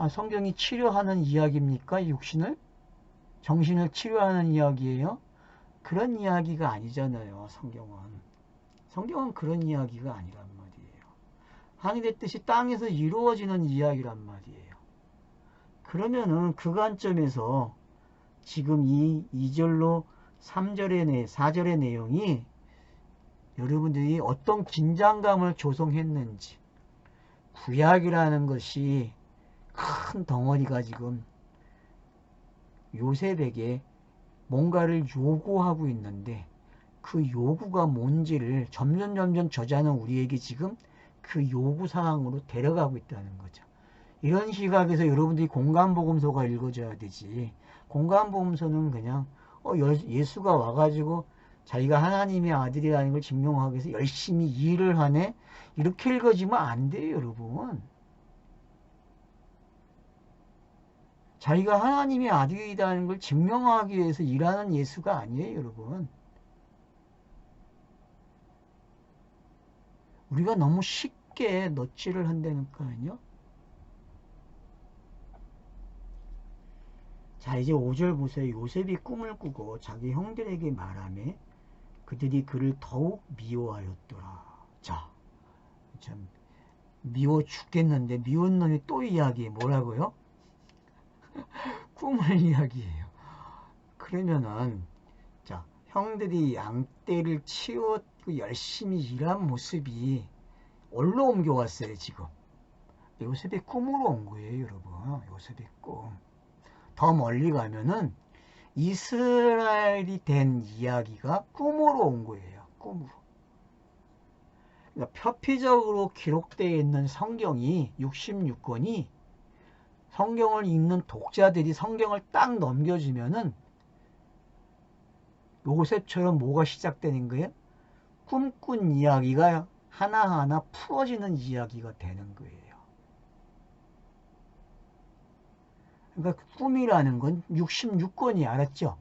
성경이 치료하는 이야기입니까? 육신을? 정신을 치료하는 이야기예요? 그런 이야기가 아니잖아요. 성경은 그런 이야기가 아니란 말이에요. 하늘의 뜻이 땅에서 이루어지는 이야기란 말이에요. 그러면은 그 관점에서 지금 이 2절로 4절의 내용이 여러분들이 어떤 긴장감을 조성했는지, 구약이라는 것이 큰 덩어리가 지금 요셉에게 뭔가를 요구하고 있는데 그 요구가 뭔지를 점점 저자는 우리에게 지금 그 요구 사항으로 데려가고 있다는 거죠. 이런 시각에서 여러분들이 공간복음서가 읽어줘야 되지. 공간복음서는 그냥 예수가 와가지고 자기가 하나님의 아들이라는 걸 증명하기 위해서 열심히 일을 하네, 이렇게 읽어지면 안 돼요, 여러분. 자기가 하나님의 아들이라는 걸 증명하기 위해서 일하는 예수가 아니에요, 여러분. 우리가 너무 쉽게 넛질을 한다니까요. 자, 이제 5절 보세요. 요셉이 꿈을 꾸고 자기 형들에게 말하며 그들이 그를 더욱 미워하였더라. 자, 참 미워 죽겠는데 미운 놈이 또 이야기해. 뭐라고요? 꿈을 이야기해요. 그러면은 자, 형들이 양떼를 치웠고 열심히 일한 모습이 어디로 옮겨왔어요, 지금? 요셉의 꿈으로 온 거예요, 여러분. 요셉의 꿈. 더 멀리 가면은 이스라엘이 된 이야기가 꿈으로 온 거예요. 꿈으로. 그러니까 표피적으로 기록되어 있는 성경이 66권이 성경을 읽는 독자들이 성경을 딱 넘겨주면은 요셉처럼 뭐가 시작되는 거예요? 꿈꾼 이야기가 하나하나 풀어지는 이야기가 되는 거예요. 그러니까 꿈이라는 건 66권이 알았죠?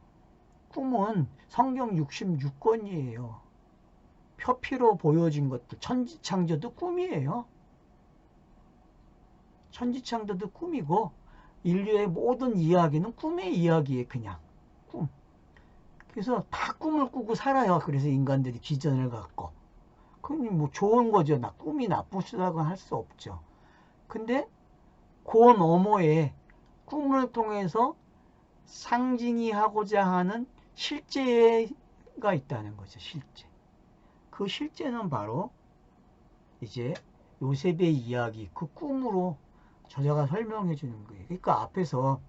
꿈은 성경 66권이에요. 표피로 보여진 것도 천지창조도 꿈이에요. 천지창조도 꿈이고 인류의 모든 이야기는 꿈의 이야기예요. 그냥 꿈. 그래서 다 꿈을 꾸고 살아요. 그래서 인간들이 기전을 갖고. 그럼 뭐 좋은 거죠. 꿈이 나쁘다고 할 수 없죠. 근데 그 너머에 꿈을 통해서 상징이 하고자 하는 실제가 있다는 거죠. 실제. 그 실제는 바로 이제 요셉의 이야기, 그 꿈으로 저자가 설명해 주는 거예요. 그러니까 앞에서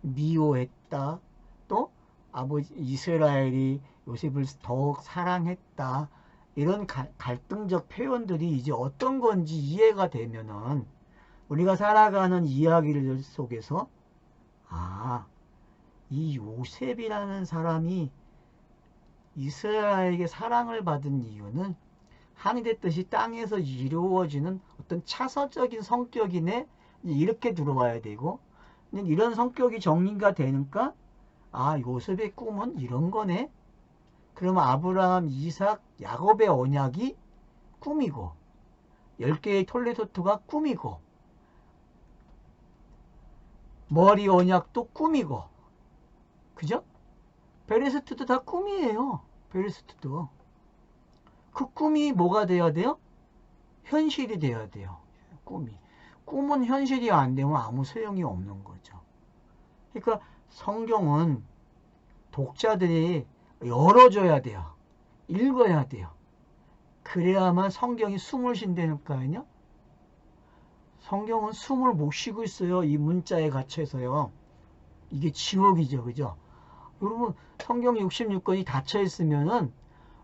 미워했다. 또 아버지 이스라엘이 요셉을 더욱 사랑했다. 이런 갈등적 표현들이 이제 어떤 건지 이해가 되면은 우리가 살아가는 이야기들 속에서 아, 이 요셉이라는 사람이 이스라엘에게 사랑을 받은 이유는 하늘의 뜻이 땅에서 이루어지는 어떤 차서적인 성격이네. 이렇게 들어와야 되고 이런 성격이 정리가 되니까 아, 요셉의 꿈은 이런 거네. 그러면 아브라함, 이삭, 야곱의 언약이 꿈이고 10개의 톨레토트가 꿈이고 머리 언약도 꿈이고 그죠? 베레스트도 다 꿈이에요. 베레스트도. 그 꿈이 뭐가 돼야 돼요? 현실이 돼야 돼요. 꿈이. 꿈은 현실이 안 되면 아무 소용이 없는 거죠. 그러니까 성경은 독자들이 열어줘야 돼요. 읽어야 돼요. 그래야만 성경이 숨을 쉰다니까요. 성경은 숨을 못 쉬고 있어요. 이 문자에 갇혀서요. 이게 지옥이죠. 그죠? 여러분 성경 66권이 닫혀 있으면은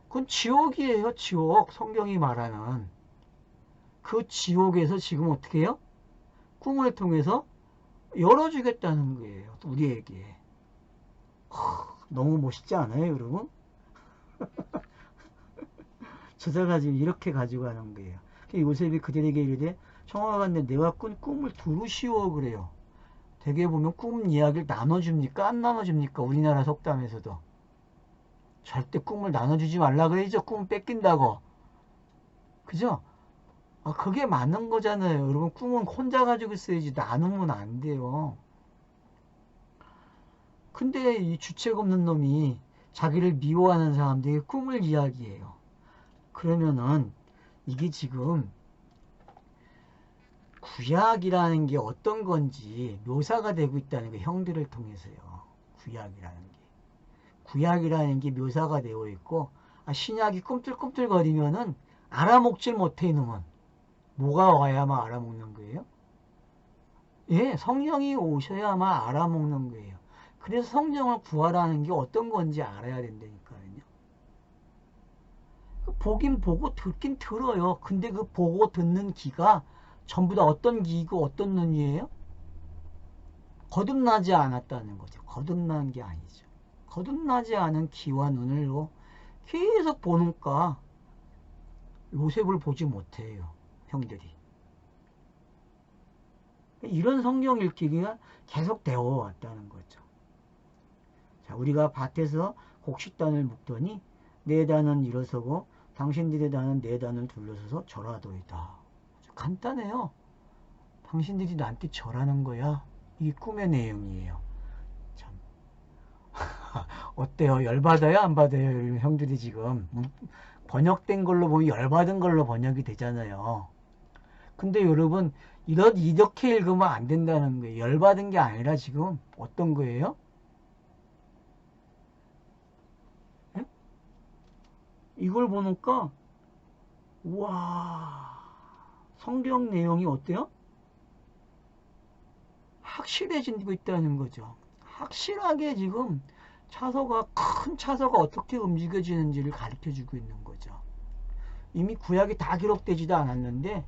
그건 지옥이에요. 지옥. 성경이 말하는 그 지옥에서 지금 어떻게 해요? 꿈을 통해서 열어주겠다는 거예요. 우리에게. 너무 멋있지 않아요, 여러분? 저자가 지금 이렇게 가지고 가는 거예요. 요셉이 그들에게 이르되 청하건대 내가 꾼 꿈을 두루시오 그래요. 대개 보면 꿈 이야기를 나눠줍니까? 안 나눠줍니까? 우리나라 속담에서도. 절대 꿈을 나눠주지 말라 그러죠. 꿈 뺏긴다고. 그죠? 아, 그게 맞는 거잖아요. 여러분 꿈은 혼자 가지고 있어야지 나누면 안 돼요. 근데 이 주책 없는 놈이 자기를 미워하는 사람들이 꿈을 이야기해요. 그러면은 이게 지금 구약이라는 게 어떤 건지 묘사가 되고 있다는 거 형들을 통해서요. 구약이라는 게. 구약이라는 게 묘사가 되어 있고 신약이 꿈틀꿈틀거리면은 알아먹질 못해 이놈은. 뭐가 와야만 알아먹는 거예요? 예, 성령이 오셔야만 알아먹는 거예요. 그래서 성령을 구하라는 게 어떤 건지 알아야 된다니까요. 보긴 보고 듣긴 들어요. 근데 그 보고 듣는 귀가 전부 다 어떤 귀이고 어떤 눈이에요? 거듭나지 않았다는 거죠. 거듭난 게 아니죠. 거듭나지 않은 귀와 눈으로 계속 보니까 요셉을 보지 못해요. 형들이. 이런 성경 읽기가 계속 되어 왔다는 거죠. 자, 우리가 밭에서 곡식단을 묶더니 네 단은 일어서고 당신들의 단은 네 단을 둘러서서 절하도이다. 간단해요. 당신들이 나한테 절하는 거야. 이게 꿈의 내용이에요. 참. 어때요? 열받아요? 안 받아요? 형들이 지금 번역된 걸로 보면 열받은 걸로 번역이 되잖아요. 근데 여러분 이렇게 읽으면 안 된다는 거예요. 열받은 게 아니라 지금 어떤 거예요? 에? 이걸 보니까 와 성경 내용이 어때요? 확실해지고 있다는 거죠. 확실하게 지금 큰 차서가 어떻게 움직여지는지를 가르쳐주고 있는 거죠. 이미 구약이 다 기록되지도 않았는데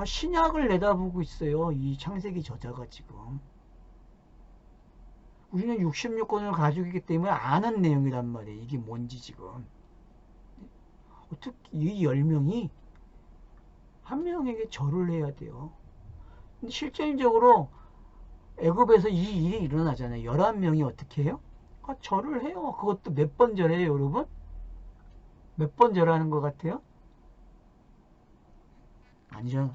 신약을 내다보고 있어요. 이 창세기 저자가 지금. 우리는 66권을 가지고 있기 때문에 아는 내용이란 말이에요. 이게 뭔지 지금. 어떻게 이 10명이 한 명에게 절을 해야 돼요. 근데 실질적으로 애굽에서 이 일이 일어나잖아요. 11명이 어떻게 해요? 절을 해요. 그것도 몇 번 절해요, 여러분? 몇 번 절하는 것 같아요? 아니죠.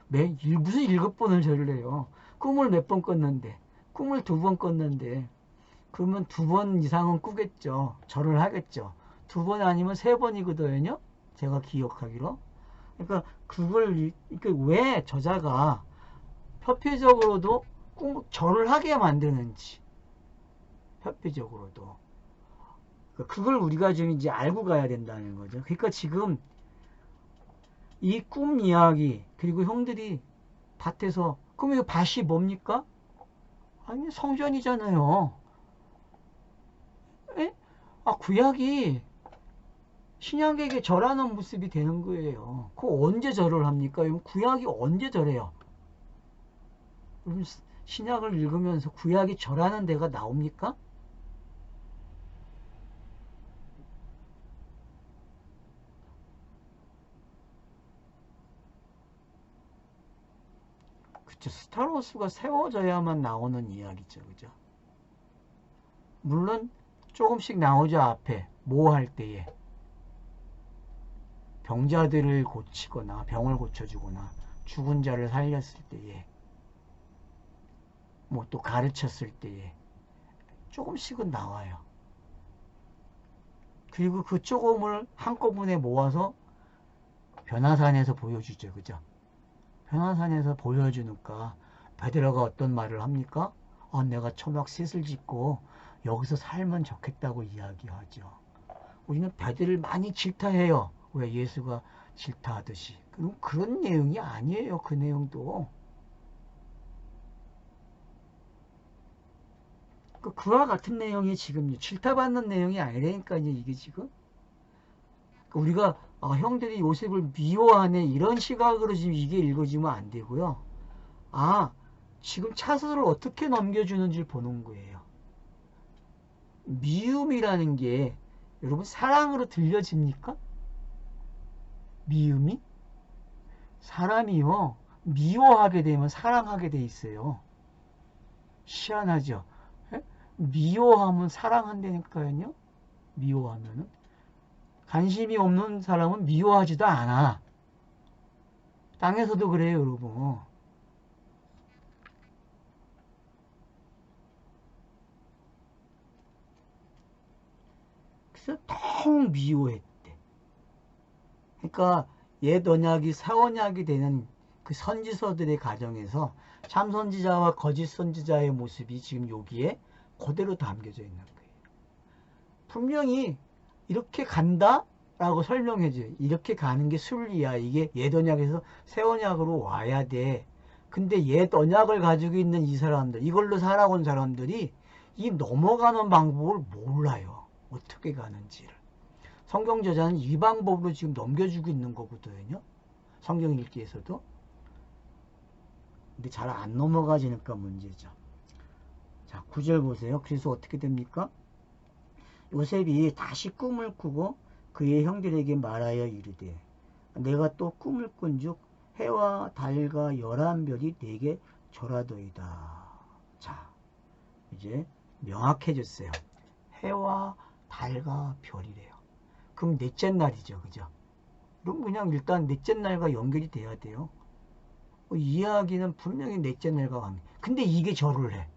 무슨 7번을 절을 해요. 꿈을 몇 번 꿨는데, 꿈을 2번 꿨는데, 그러면 2번 이상은 꾸겠죠. 절을 하겠죠. 2번 아니면 3번이거든요. 제가 기억하기로. 그러니까 그걸 왜 저자가 협회적으로도 절을 하게 만드는지, 협회적으로도 그걸 우리가 지금 이제 알고 가야 된다는 거죠. 그러니까 지금 이 꿈 이야기 그리고 형들이 밭에서 그럼 이 밭이 뭡니까? 아니, 성전이잖아요. 에? 아, 구약이 신약에게 절하는 모습이 되는 거예요. 그거 언제 절을 합니까? 구약이 언제 절해요? 신약을 읽으면서 구약이 절하는 데가 나옵니까? 그쵸. 스타로스가 세워져야만 나오는 이야기죠. 그죠? 물론 조금씩 나오죠. 앞에 뭐 할 때에 병자들을 고치거나 병을 고쳐주거나 죽은 자를 살렸을 때에 뭐 또 가르쳤을 때에 조금씩은 나와요. 그리고 그 조금을 한꺼번에 모아서 변화산에서 보여주죠. 그죠? 변화산에서 보여주니까 베드로가 어떤 말을 합니까? 내가 초막 셋을 짓고 여기서 살면 좋겠다고 이야기하죠. 우리는 베드를 많이 질타해요. 왜 예수가 질타하듯이. 그런 내용이 아니에요. 그 내용도. 그와 같은 내용이 지금 질타받는 내용이 아니라니까요. 이게 지금. 우리가 형들이 요셉을 미워하네 이런 시각으로 지금 이게 읽어지면 안 되고요. 지금 차선을 어떻게 넘겨주는지 보는 거예요. 미움이라는 게 여러분 사랑으로 들려집니까? 미움이? 사람이요. 미워하게 되면 사랑하게 돼 있어요. 희한하죠? 에? 미워하면 사랑한다니까요. 미워하면은. 관심이 없는 사람은 미워하지도 않아. 땅에서도 그래요, 여러분. 그래서 너무 미워했대. 그러니까 옛 언약이 새 언약이 되는 그 선지서들의 가정에서 참 선지자와 거짓 선지자의 모습이 지금 여기에 그대로 담겨져 있는 거예요. 분명히 이렇게 간다라고 설명해줘요. 이렇게 가는 게 순리야. 이게 옛 언약에서 새 언약으로 와야 돼. 근데 옛 언약을 가지고 있는 이 사람들, 이걸로 살아온 사람들이 이 넘어가는 방법을 몰라요. 어떻게 가는지를. 성경 저자는 이 방법으로 지금 넘겨주고 있는 거거든요. 성경 읽기에서도. 근데 잘 안 넘어가지니까 문제죠. 자, 9절 보세요. 그래서 어떻게 됩니까? 요셉이 다시 꿈을 꾸고 그의 형들에게 말하여 이르되 내가 또 꿈을 꾼즉 해와 달과 11별이 내게 절하도이다. 자, 이제 명확해졌어요. 해와 달과 별이래요. 그럼 넷째 날이죠. 그죠? 그럼 그냥 일단 넷째 날과 연결이 돼야 돼요. 이야기는 분명히 넷째 날과 관계. 근데 이게 절을 해.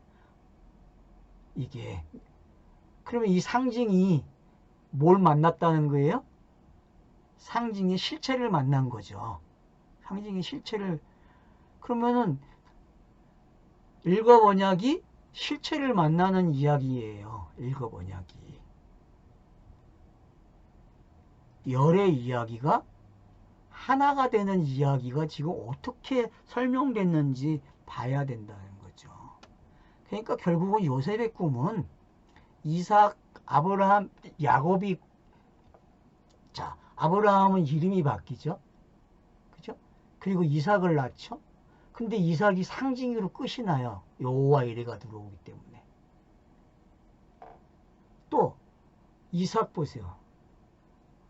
이게. 그러면 이 상징이 뭘 만났다는 거예요? 상징이 실체를 만난 거죠. 상징이 실체를. 그러면은 일거번약이 실체를 만나는 이야기예요. 일거번약이. 열의 이야기가 하나가 되는 이야기가 지금 어떻게 설명됐는지 봐야 된다는 거죠. 그러니까 결국은 요셉의 꿈은 이삭, 아브라함, 야곱이 자, 아브라함은 이름이 바뀌죠. 그죠? 그리고 이삭을 낳죠. 근데 이삭이 상징으로 끝이 나요. 여호와 이레가 들어오기 때문에. 또 이삭 보세요.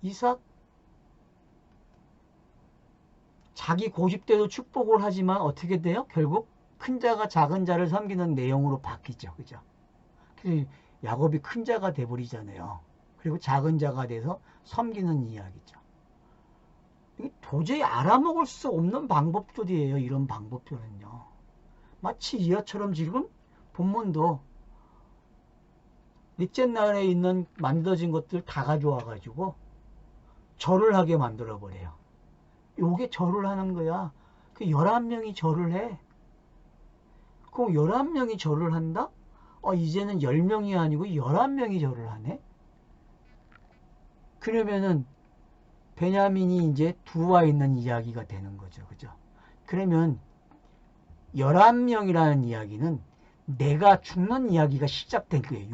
이삭 자기 고집대로 축복을 하지만 어떻게 돼요? 결국 큰 자가 작은 자를 섬기는 내용으로 바뀌죠. 그죠? 그래서 야곱이 큰 자가 돼버리잖아요. 그리고 작은 자가 돼서 섬기는 이야기죠. 이게 도저히 알아먹을 수 없는 방법들이에요. 이런 방법들은요. 마치 이하처럼 지금 본문도 넷째 날에 있는 만들어진 것들 다 가져와가지고 절을 하게 만들어버려요. 요게 절을 하는 거야. 그 11명이 절을 해. 그럼 11명이 절을 한다? 이제는 10명이 아니고 11명이 절을 하네? 그러면은 베냐민이 이제 두와 있는 이야기가 되는 거죠. 그죠? 그러면 11명이라는 이야기는 내가 죽는 이야기가 시작된 거예요.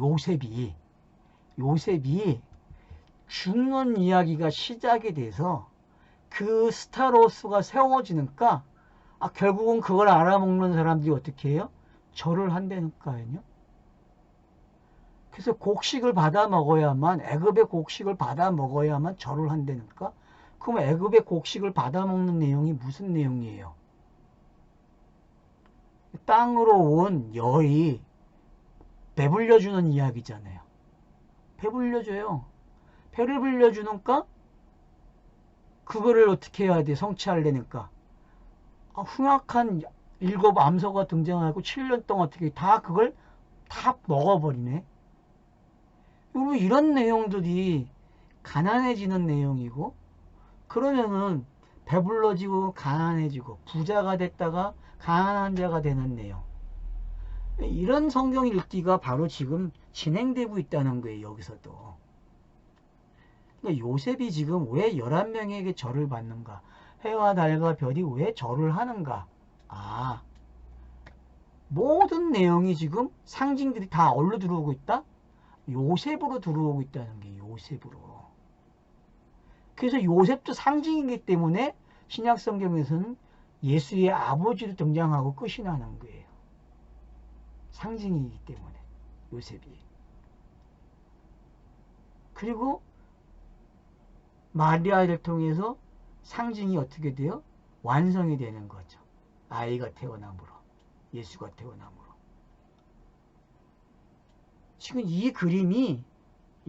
요셉이 죽는 이야기가 시작이 돼서 그 스타로스가 세워지니까 결국은 그걸 알아먹는 사람들이 어떻게 해요? 절을 한다니까요. 그래서 곡식을 받아 먹어야만, 애굽의 곡식을 받아 먹어야만 절을 한다니까. 그럼 애굽의 곡식을 받아 먹는 내용이 무슨 내용이에요? 땅으로 온 열이 배불려주는 이야기잖아요. 배불려줘요. 배를 불려주니까 그거를 어떻게 해야 돼? 성취하려니까 흉악한 7 암소가 등장하고 7년 동안 어떻게 다 그걸 다 먹어버리네. 여러분, 이런 내용들이 가난해지는 내용이고, 그러면은 배불러지고 가난해지고 부자가 됐다가 가난한 자가 되는 내용, 이런 성경 읽기가 바로 지금 진행되고 있다는 거예요. 여기서도. 그러니까 요셉이 지금 왜 11명에게 절을 받는가, 해와 달과 별이 왜 절을 하는가. 모든 내용이 지금 상징들이 다 어디로 들어오고 있다? 요셉으로 들어오고 있다는 게, 요셉으로. 그래서 요셉도 상징이기 때문에 신약 성경에서는 예수의 아버지로 등장하고 끝이 나는 거예요. 상징이기 때문에 요셉이. 그리고 마리아를 통해서 상징이 어떻게 돼요? 완성이 되는 거죠. 아이가 태어남으로, 예수가 태어남으로. 지금 이 그림이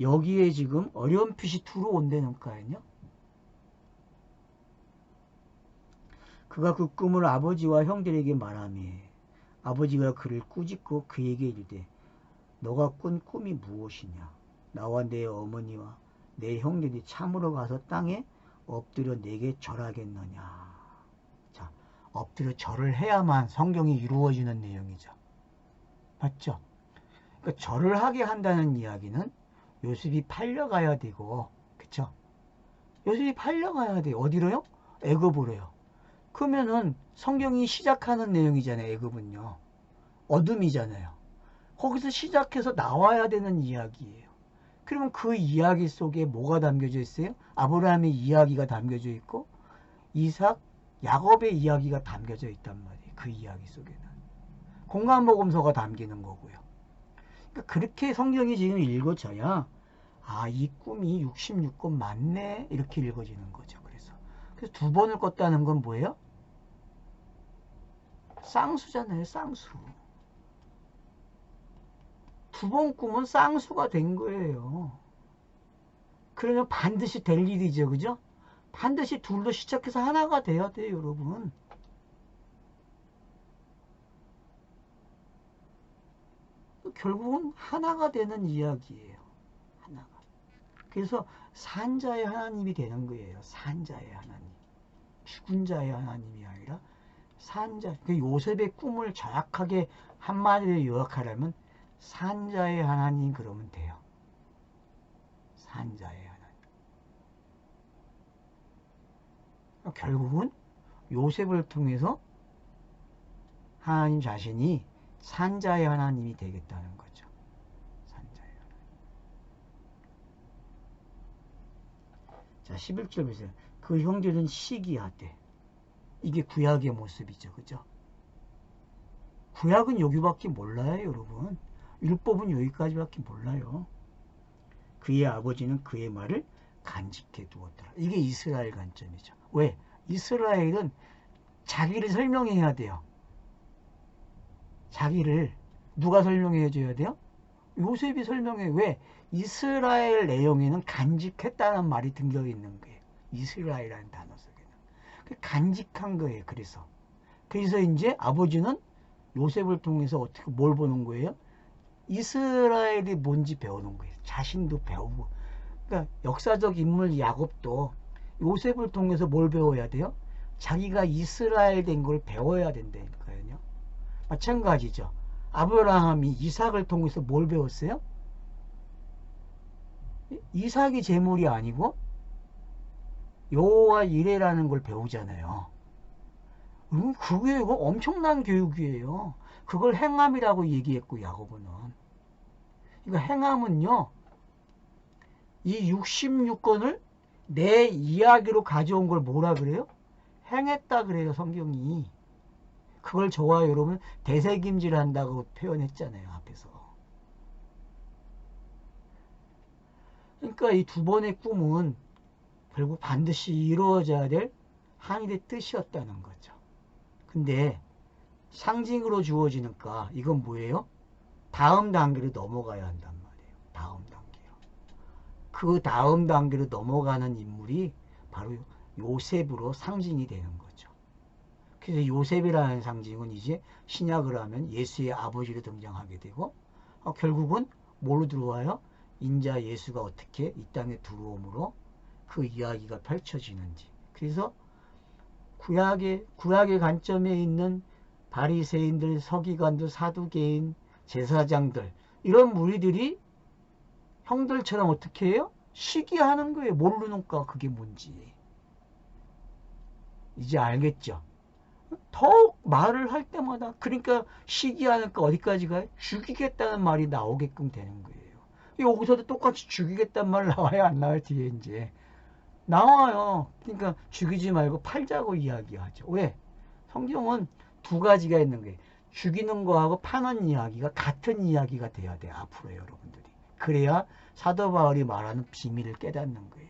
여기에 지금 어렴풋이 들어온다니까요. 그가 그 꿈을 아버지와 형들에게 말하며 아버지가 그를 꾸짖고 그에게 이르되 너가 꾼 꿈이 무엇이냐? 나와 내 어머니와 내 형들이 참으로 가서 땅에 엎드려 내게 절하겠느냐? 자, 엎드려 절을 해야만 성경이 이루어지는 내용이죠. 맞죠? 그러니까 절을 하게 한다는 이야기는 요셉이 팔려가야 되고, 그쵸? 요셉이 팔려가야 돼요. 어디로요? 애굽으로요. 그러면은 성경이 시작하는 내용이잖아요. 애굽은요. 어둠이잖아요. 거기서 시작해서 나와야 되는 이야기예요. 그러면 그 이야기 속에 뭐가 담겨져 있어요? 아브라함의 이야기가 담겨져 있고 이삭, 야곱의 이야기가 담겨져 있단 말이에요. 그 이야기 속에는. 공간복음서가 담기는 거고요. 그러니까 그렇게 성경이 지금 읽어져야 이 꿈이 66권 맞네 이렇게 읽어지는 거죠. 그래서 2번을 껐다는 건 뭐예요? 쌍수잖아요. 쌍수. 2번 꿈은 쌍수가 된 거예요. 그러면 반드시 될 일이죠. 그죠? 반드시 둘로 시작해서 하나가 돼야 돼요. 여러분. 결국은 하나가 되는 이야기예요. 하나가. 그래서 산자의 하나님이 되는 거예요. 산자의 하나님. 죽은 자의 하나님이 아니라 산자. 그 요셉의 꿈을 정확하게 한마디로 요약하려면 산자의 하나님 그러면 돼요. 산자의 하나님. 결국은 요셉을 통해서 하나님 자신이 산자의 하나님이 되겠다는 거죠. 산자의 하나님. 자, 11절 보세요. 그 형제는 시기하되. 이게 구약의 모습이죠. 그죠? 구약은 여기밖에 몰라요. 여러분. 율법은 여기까지밖에 몰라요. 그의 아버지는 그의 말을 간직해 두었더라. 이게 이스라엘 관점이죠. 왜? 이스라엘은 자기를 설명해야 돼요. 자기를 누가 설명해 줘야 돼요? 요셉이 설명해. 왜? 이스라엘 내용에는 간직했다는 말이 등겨 있는 거예요. 이스라엘이라는 단어 속에는. 간직한 거예요. 그래서 이제 아버지는 요셉을 통해서 어떻게 뭘 보는 거예요? 이스라엘이 뭔지 배우는 거예요. 자신도 배우고. 그러니까 역사적 인물 야곱도 요셉을 통해서 뭘 배워야 돼요? 자기가 이스라엘 된 걸 배워야 된다니까요. 마찬가지죠. 아브라함이 이삭을 통해서 뭘 배웠어요? 이삭이 제물이 아니고 여호와 이레라는 걸 배우잖아요. 그게 엄청난 교육이에요. 그걸 행함이라고 얘기했고 야고보는. 이거 행함은요. 이 66권을 내 이야기로 가져온 걸 뭐라 그래요? 행했다 그래요, 성경이. 그걸 저와 여러분 대세김질한다고 표현했잖아요, 앞에서. 그러니까 이 두 번의 꿈은 결국 반드시 이루어져야 될 하늘의 뜻이었다는 거죠. 근데 상징으로 주어지니까 이건 뭐예요? 다음 단계로 넘어가야 한단 말이에요. 다음 단계로. 그 다음 단계로 넘어가는 인물이 바로 요셉으로 상징이 되는 거죠. 그래서 요셉이라는 상징은 이제 신약을 하면 예수의 아버지로 등장하게 되고 결국은 뭐로 들어와요? 인자 예수가 어떻게 이 땅에 들어옴으로 그 이야기가 펼쳐지는지. 그래서 구약의 관점에 있는 바리새인들, 서기관들, 사두개인, 제사장들 이런 무리들이 형들처럼 어떻게 해요? 시기하는 거예요. 모르니까 그게 뭔지. 이제 알겠죠? 더욱 말을 할 때마다 그러니까 시기하니까 어디까지 가요? 죽이겠다는 말이 나오게끔 되는 거예요. 여기서도 똑같이 죽이겠다는 말 나와요? 안 나와요? 뒤에 이제 나와요. 그러니까 죽이지 말고 팔자고 이야기하죠. 왜? 성경은 두 가지가 있는 거예요. 죽이는 거하고 파는 이야기가 같은 이야기가 돼야 돼. 앞으로 여러분들이. 그래야 사도 바울이 말하는 비밀을 깨닫는 거예요.